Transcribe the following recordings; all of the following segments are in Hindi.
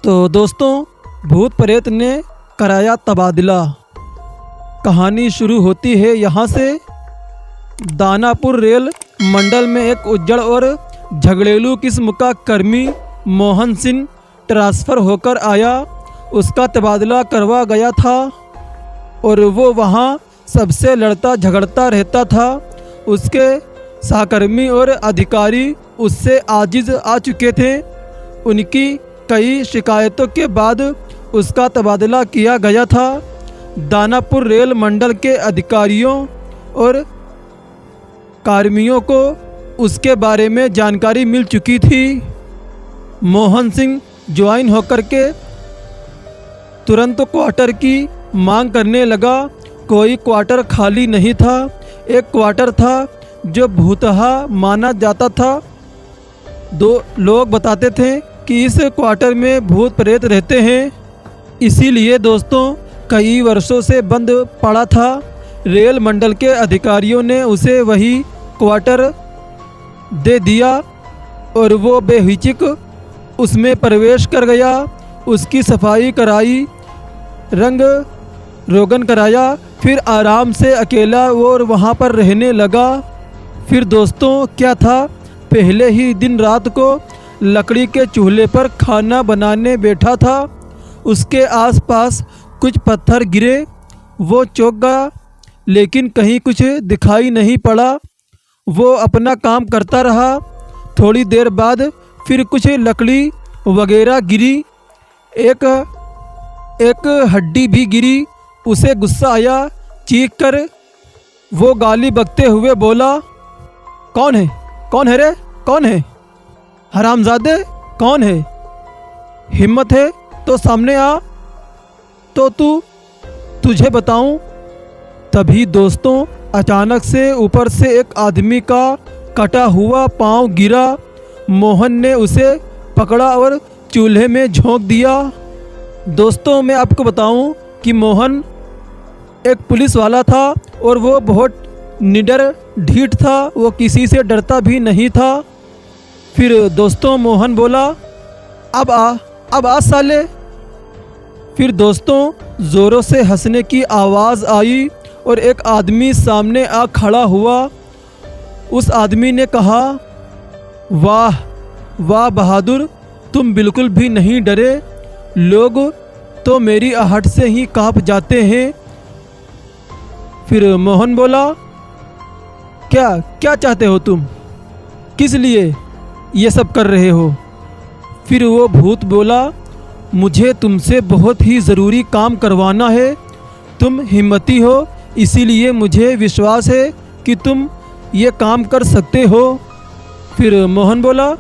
तो दोस्तों, भूत प्रेत ने कराया तबादला। कहानी शुरू होती है यहाँ से। दानापुर रेल मंडल में एक उज्जड़ और झगड़ेलू किस्म का कर्मी मोहन सिंह ट्रांसफ़र होकर आया। उसका तबादला करवा गया था और वो वहाँ सबसे लड़ता झगड़ता रहता था। उसके सहकर्मी और अधिकारी उससे आजिज़ आ चुके थे। उनकी कई शिकायतों के बाद उसका तबादला किया गया था। दानापुर रेल मंडल के अधिकारियों और कर्मियों को उसके बारे में जानकारी मिल चुकी थी। मोहन सिंह ज्वाइन होकर के तुरंत क्वार्टर की मांग करने लगा। कोई क्वार्टर खाली नहीं था। एक क्वार्टर था जो भूतहा माना जाता था। दो लोग बताते थे कि इस क्वार्टर में भूत प्रेत रहते हैं। इसीलिए दोस्तों, कई वर्षों से बंद पड़ा था। रेल मंडल के अधिकारियों ने उसे वही क्वार्टर दे दिया और वो बेहिचक उसमें प्रवेश कर गया। उसकी सफाई कराई, रंग रोगन कराया, फिर आराम से अकेला वो वहाँ पर रहने लगा। फिर दोस्तों क्या था, पहले ही दिन रात को लकड़ी के चूल्हे पर खाना बनाने बैठा था। उसके आसपास कुछ पत्थर गिरे। वो चौंक गया, लेकिन कहीं कुछ दिखाई नहीं पड़ा। वो अपना काम करता रहा। थोड़ी देर बाद फिर कुछ लकड़ी वगैरह गिरी। एक हड्डी भी गिरी। उसे गुस्सा आया। चीख कर वो गाली बकते हुए बोला, कौन है? कौन है रे? कौन है? हरामजादे, कौन है? हिम्मत है तो सामने आ, तो तुझे बताऊं। तभी दोस्तों अचानक से ऊपर से एक आदमी का कटा हुआ पांव गिरा। मोहन ने उसे पकड़ा और चूल्हे में झोंक दिया। दोस्तों मैं आपको बताऊं कि मोहन एक पुलिस वाला था और वो बहुत निडर ढीठ था। वो किसी से डरता भी नहीं था। फिर दोस्तों मोहन बोला, अब आ साले। फिर दोस्तों ज़ोरों से हंसने की आवाज़ आई और एक आदमी सामने आ खड़ा हुआ। उस आदमी ने कहा, वाह वाह बहादुर, तुम बिल्कुल भी नहीं डरे। लोग तो मेरी आहट से ही कांप जाते हैं। फिर मोहन बोला, क्या चाहते हो तुम? किस लिए ये सब कर रहे हो? फिर वो भूत बोला, मुझे तुमसे बहुत ही ज़रूरी काम करवाना है। तुम हिम्मती हो, इसीलिए मुझे विश्वास है कि तुम ये काम कर सकते हो। फिर मोहन बोला,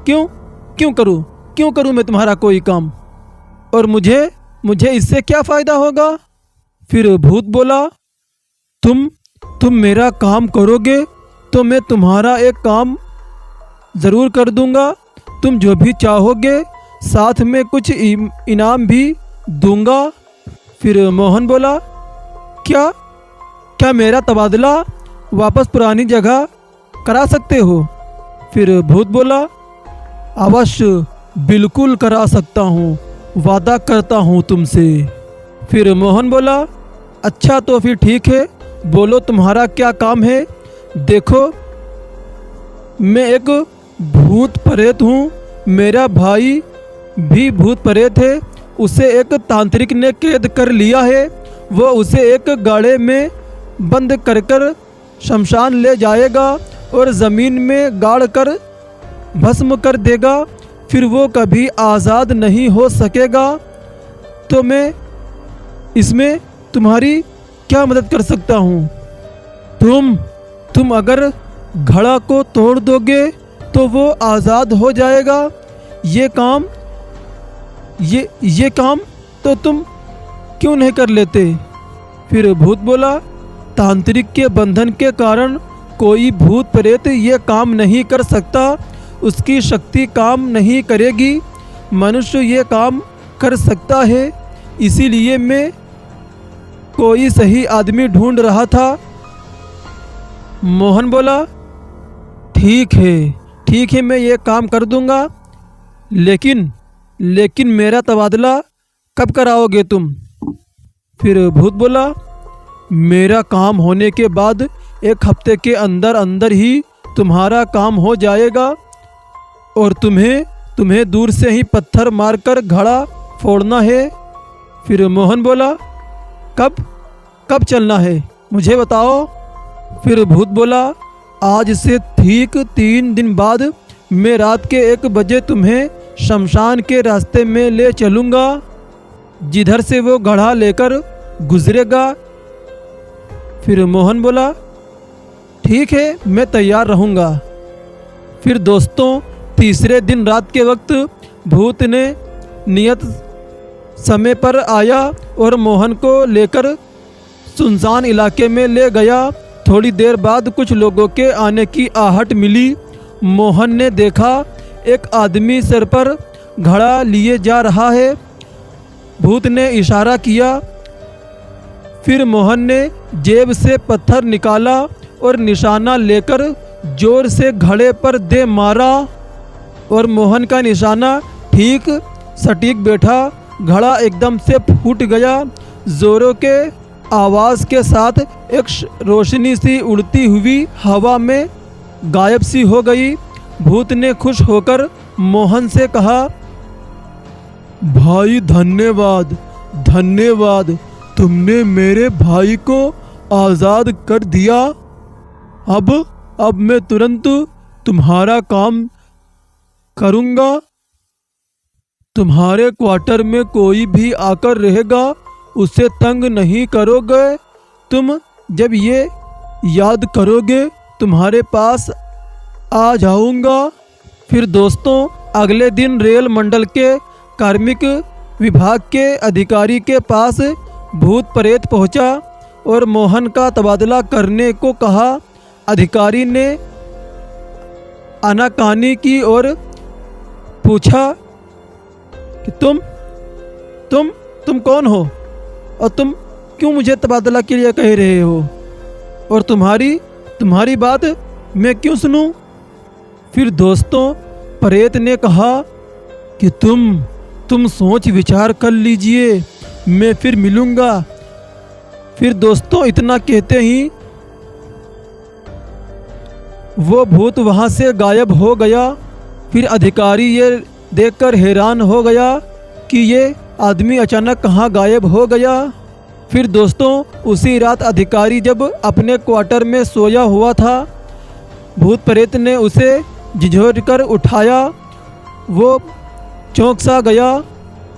क्यों करूं मैं तुम्हारा कोई काम? और मुझे इससे क्या फ़ायदा होगा? फिर भूत बोला, तुम मेरा काम करोगे तो मैं तुम्हारा एक काम ज़रूर कर दूंगा। तुम जो भी चाहोगे साथ में कुछ इनाम भी दूंगा। फिर मोहन बोला, क्या मेरा तबादला वापस पुरानी जगह करा सकते हो? फिर भूत बोला, अवश्य, बिल्कुल करा सकता हूँ, वादा करता हूँ तुमसे। फिर मोहन बोला, अच्छा तो फिर ठीक है, बोलो तुम्हारा क्या काम है? देखो, मैं एक भूत प्रेत हूँ। मेरा भाई भी भूत प्रेत है। उसे एक तांत्रिक ने कैद कर लिया है। वो उसे एक गाड़े में बंद कर शमशान ले जाएगा और ज़मीन में गाड़ कर भस्म कर देगा। फिर वो कभी आज़ाद नहीं हो सकेगा। तो मैं इसमें तुम्हारी क्या मदद कर सकता हूँ? तुम अगर घड़ा को तोड़ दोगे तो वो आज़ाद हो जाएगा। ये काम तो तुम क्यों नहीं कर लेते? फिर भूत बोला, तांत्रिक के बंधन के कारण कोई भूत प्रेत ये काम नहीं कर सकता। उसकी शक्ति काम नहीं करेगी। मनुष्य ये काम कर सकता है। इसीलिए मैं कोई सही आदमी ढूंढ रहा था। मोहन बोला, ठीक है मैं ये काम कर दूंगा, लेकिन लेकिन मेरा तबादला कब कराओगे तुम? फिर भूत बोला, मेरा काम होने के बाद 1 हफ्ते के अंदर अंदर ही तुम्हारा काम हो जाएगा और तुम्हें दूर से ही पत्थर मारकर घड़ा फोड़ना है। फिर मोहन बोला, कब चलना है मुझे बताओ। फिर भूत बोला, आज से ठीक 3 दिन बाद मैं रात के 1 बजे तुम्हें शमशान के रास्ते में ले चलूँगा, जिधर से वो घड़ा लेकर गुजरेगा। फिर मोहन बोला, ठीक है, मैं तैयार रहूँगा। फिर दोस्तों, तीसरे दिन रात के वक्त भूत ने नियत समय पर आया और मोहन को लेकर सुनसान इलाके में ले गया। थोड़ी देर बाद कुछ लोगों के आने की आहट मिली। मोहन ने देखा एक आदमी सर पर घड़ा लिए जा रहा है। भूत ने इशारा किया। फिर मोहन ने जेब से पत्थर निकाला और निशाना लेकर जोर से घड़े पर दे मारा और मोहन का निशाना ठीक सटीक बैठा। घड़ा एकदम से फूट गया। जोरों के आवाज़ के साथ एक रोशनी सी उड़ती हुई हवा में गायब सी हो गई। भूत ने खुश होकर मोहन से कहा, भाई धन्यवाद, धन्यवाद, तुमने मेरे भाई को आज़ाद कर दिया। अब मैं तुरंत तुम्हारा काम करूँगा। तुम्हारे क्वार्टर में कोई भी आकर रहेगा उसे तंग नहीं करोगे। तुम जब ये याद करोगे तुम्हारे पास आ जाऊँगा। फिर दोस्तों, अगले दिन रेल मंडल के कार्मिक विभाग के अधिकारी के पास भूत प्रेत पहुंचा और मोहन का तबादला करने को कहा। अधिकारी ने आनाकानी की और पूछा कि तुम कौन हो और तुम क्यों मुझे तबादला के लिए कह रहे हो और तुम्हारी बात मैं क्यों सुनूं? फिर दोस्तों, प्रेत ने कहा कि तुम सोच विचार कर लीजिए, मैं फिर मिलूँगा। फिर दोस्तों, इतना कहते ही वो भूत वहाँ से गायब हो गया। फिर अधिकारी ये देखकर हैरान हो गया कि ये आदमी अचानक कहाँ गायब हो गया। फिर दोस्तों, उसी रात अधिकारी जब अपने क्वार्टर में सोया हुआ था, भूत प्रेत ने उसे झिझोड़कर उठाया। वो चौंक सा गया।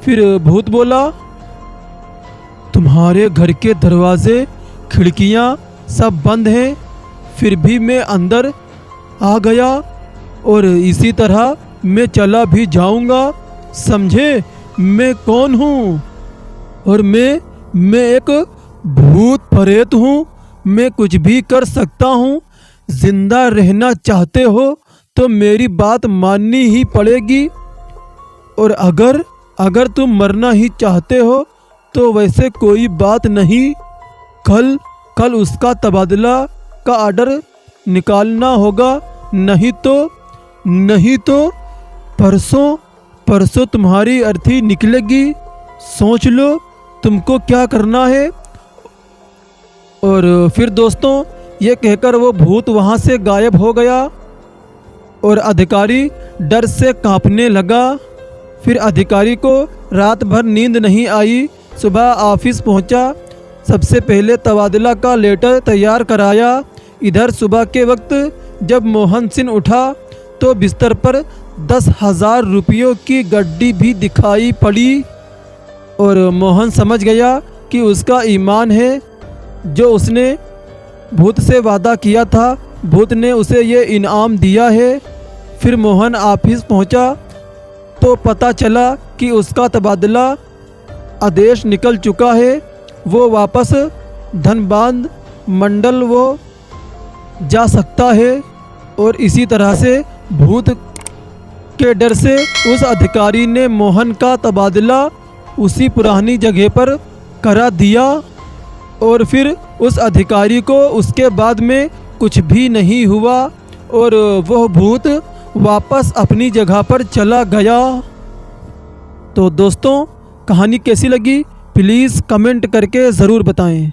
फिर भूत बोला, तुम्हारे घर के दरवाजे खिड़कियां सब बंद हैं, फिर भी मैं अंदर आ गया और इसी तरह मैं चला भी जाऊंगा। समझे मैं कौन हूँ? और मैं एक भूत प्रेत हूँ। मैं कुछ भी कर सकता हूँ। जिंदा रहना चाहते हो तो मेरी बात माननी ही पड़ेगी, और अगर तुम मरना ही चाहते हो तो वैसे कोई बात नहीं। कल उसका तबादला का ऑर्डर निकालना होगा, नहीं तो परसों तुम्हारी अर्थी निकलेगी। सोच लो तुमको क्या करना है। और फिर दोस्तों, ये कहकर वो भूत वहाँ से गायब हो गया और अधिकारी डर से कांपने लगा। फिर अधिकारी को रात भर नींद नहीं आई। सुबह ऑफिस पहुँचा। सबसे पहले तबादला का लेटर तैयार कराया। इधर सुबह के वक्त जब मोहन सिंह उठा तो बिस्तर पर 10,000 रुपयों की गड्डी भी दिखाई पड़ी और मोहन समझ गया कि उसका ईमान है, जो उसने भूत से वादा किया था, भूत ने उसे ये इनाम दिया है। फिर मोहन ऑफिस पहुंचा तो पता चला कि उसका तबादला आदेश निकल चुका है। वो वापस धनबाद मंडल वो जा सकता है। और इसी तरह से भूत के डर से उस अधिकारी ने मोहन का तबादला उसी पुरानी जगह पर करा दिया और फिर उस अधिकारी को उसके बाद में कुछ भी नहीं हुआ और वह भूत वापस अपनी जगह पर चला गया। तो दोस्तों, कहानी कैसी लगी प्लीज़ कमेंट करके ज़रूर बताएं।